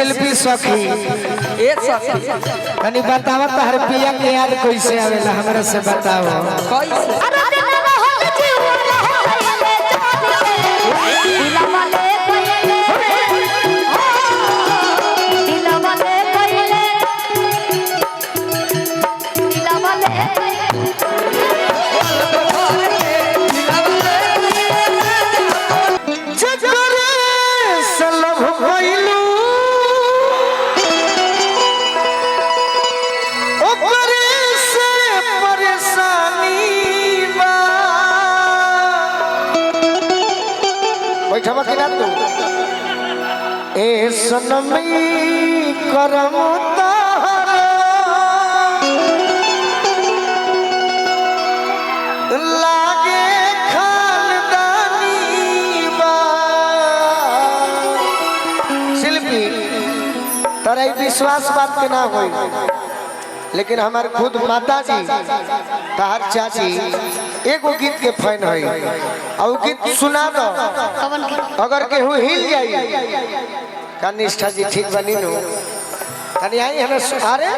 शिल्पी सखी ए सखी कनी बतावा तहर पिया के याद कैसे आवेला हमरा से बताओ कैसे ए सनमी करम तहरा लागे खानदानी बा। शिल्पी तोरा विश्वास बात के ना होई, लेकिन हमार खुद माता जी तहार चाची एगो गीत के फैन है और गीत सुना दो अगर केहू हिल जाई का निष्ठा जी ठीक बनी नो कनी आई हमें अरे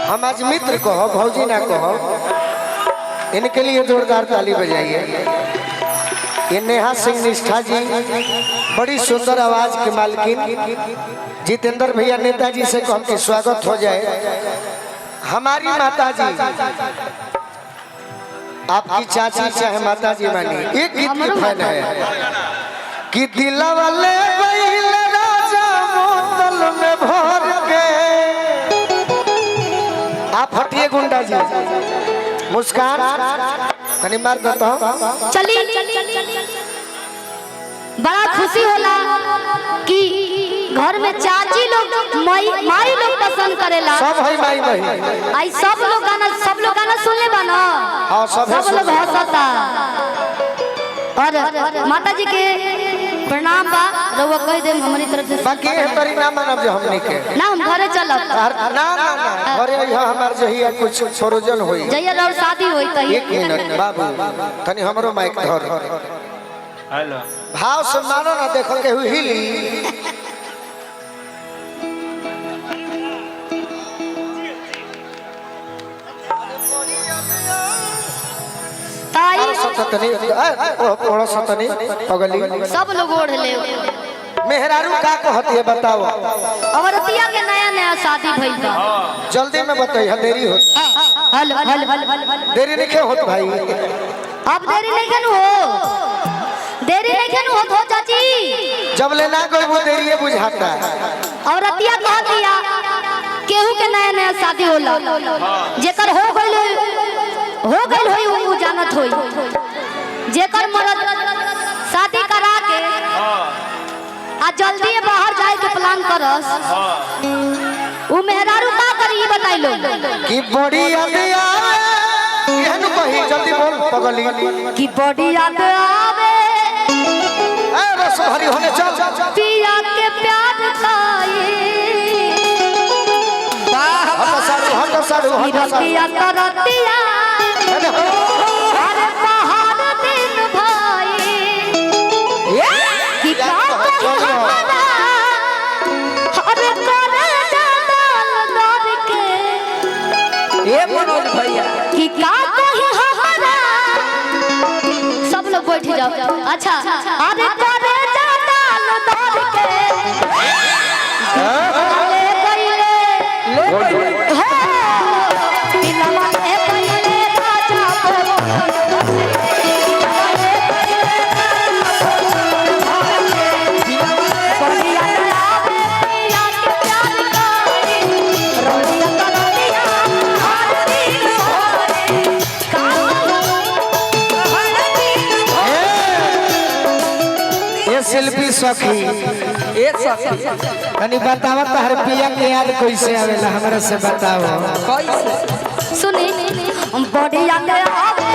हम आज मित्र कहो भौजी ना कहो, इनके लिए जोरदार ताली बजाइए। ये नेहा सिंह निष्ठा जी बड़ी सुंदर आवाज के मालकिन जितेंद्र भैया नेताजी से कह के स्वागत हो जाए। हमारी माता जी आपकी चाची चाहे माता जी मानी एक गीत की फैन है कि दिला वाले राजा बोतल में भर के आप हटिए गुंडा जी मुस्कान कनी मार देता हूँ। चली बड़ा खुशी होला कि घर में चाची लोग माई लोग पसंद करेला। सब है माई बहन आई सब लोग गाना सुनले बा ना। हाँ सब लोग हंसता और माता जी के प्रणाम बा रउआ कह दे हमारी तरफ से। बाकी है तरी ना मानब जो हमनी के ना हम घरे चलब ना ना ना घरे यहाँ हमार जहिया कुछ प्रोजन होई जहिया और शादी होई त एक मिनट बाबू तनी हमरो माइक धर हेलो भाव से मानो ना देखो के हिली ताई सतनी ओड़ा सतनी पगली सब लोग ओढ़ ले। मेहरारू का कहती है बताओ। अवरतिया के नया नया शादी भइल बा। जल्दी में बताइए देरी हो हल हल हल देरी नहीं होत भाई अब देरी नहीं कनु हो देरी नहीं कनु हो चाची जब लेना कोई वो देरी बुझाता अवरतिया कह दिया केहू के नया नया शादी होला जेकर हो गइल होई उ जानत होई जेकर मरद शादी करा के आ जल्दी बाहर जाए के प्लान करस उ मेहरारू का करी बताइलो कि बड़ी याद आवे एहन कही जल्दी बोल पगली कि बड़ी याद आवे ए बस भरी होने चल पिया के प्यार काई हट साडू रतिया करतिया अरे पहाड़ दिन भाई कि का हमारा अरे करे जाल दर के ए मनोज भैया कि का कही हमारा सब लोग बैठ जाओ। अच्छा अरे करे जाल दर के शिल्पी सखी ए सखी कनी बतावा तहर पिया के याद कैसे आवेला हमरा से बताओ कैसे सुनी बड़ी याद आवे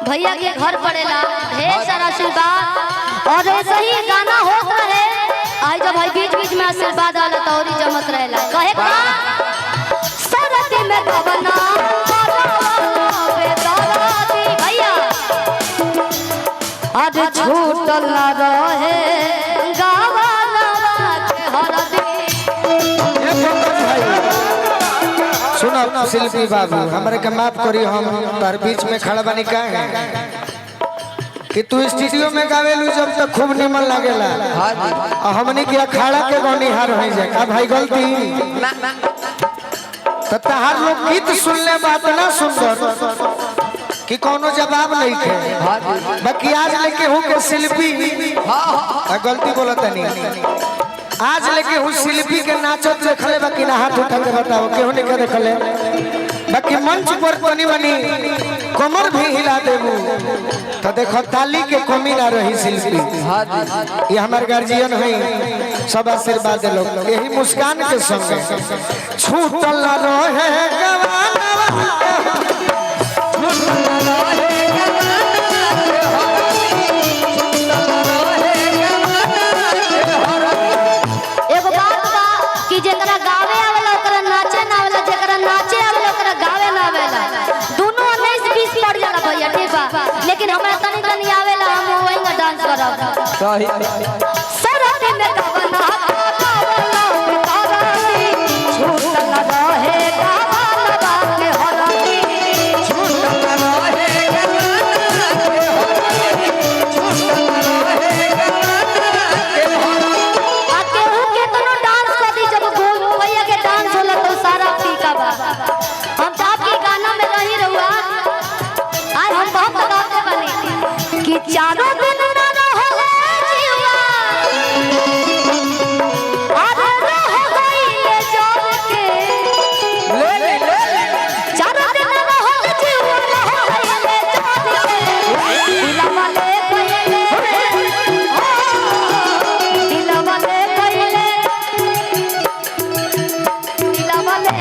भैया के घर पड़ेला ढेर सारा आशीर्वाद और ऐसे ही गाना होत रहे। आई जब भाई बीच बीच में आशीर्वाद आला तो और ही जमत रहेला। कहे का सरती में गवना भैया आज छूटल ना रहे गावा के हरदी। सुनो शिल्पी बाबू हमारे के माफ करी हम तार बीच में खड़ा बनी काहे कि तू स्टूडियो में गावेलू जब तक खूब निमन लागेला और हमने के अखाड़ा के गौनिहार हो जाए का भाई गलती तो तहार लोग गीत सुनले बात ना सुंदर कि कोनो जवाब नहीं थे बाकी आज लेके हूँ के शिल्पी गलती बोलत नहीं आज लेके हूँ शिल्पी के नाचत देखले बाकी ना हाथ उठा के बताओ केहू नहीं के देखले बाकी मंच पर बनी बनी कमर भी हिला देबू तो देखो ताली के कमी ना रही शिल्पी। ये हमारे गार्जियन है सब आशीर्वाद लोग यही मुस्कान के संग छूटल ना रहे गवाना कि जेकरा गावे आवेला ओकरा नाचे ना आवेला जेकरा नाचे आवेला ओकरा गावे ना आवेला दोनों 19-20 पड़ जाला भैया ठीक बा लेकिन हमरा तनी तनी आवेला हम वही में डांस करब सही सरदी में गवना छूटल ना रहे गावा के हरदी छूटल ना रहे हम तो आपके गाना में रही रहुआ आज हम बहुत बताते बने कि चारों दिन ना रहो जीवा आज रह गई ले जान के ले चारों दिन ना रहो जीवा रह गई ले जान के दिलवा ले गईले दिलवा ले गईले दिलवा ले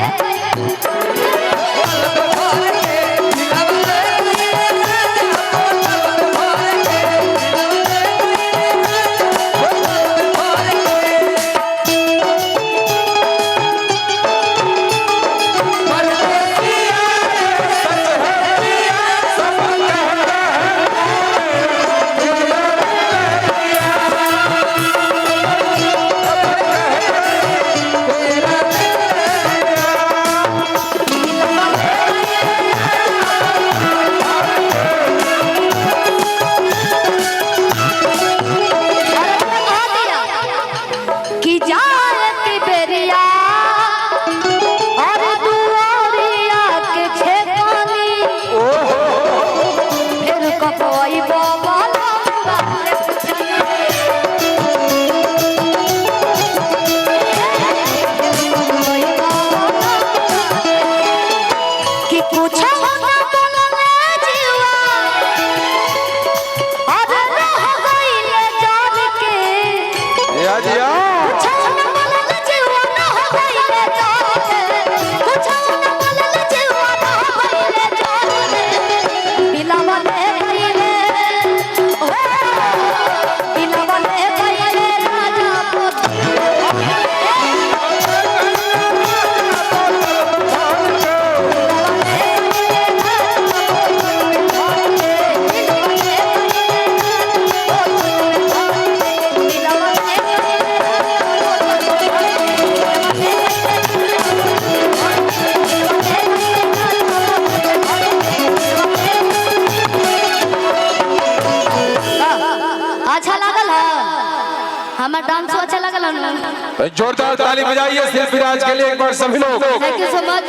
हमारा डांस अच्छा लगा ना जोरदार ताली बजाइए शिल्पी राज के लिए एक बार सभी लोग। Thank you so much.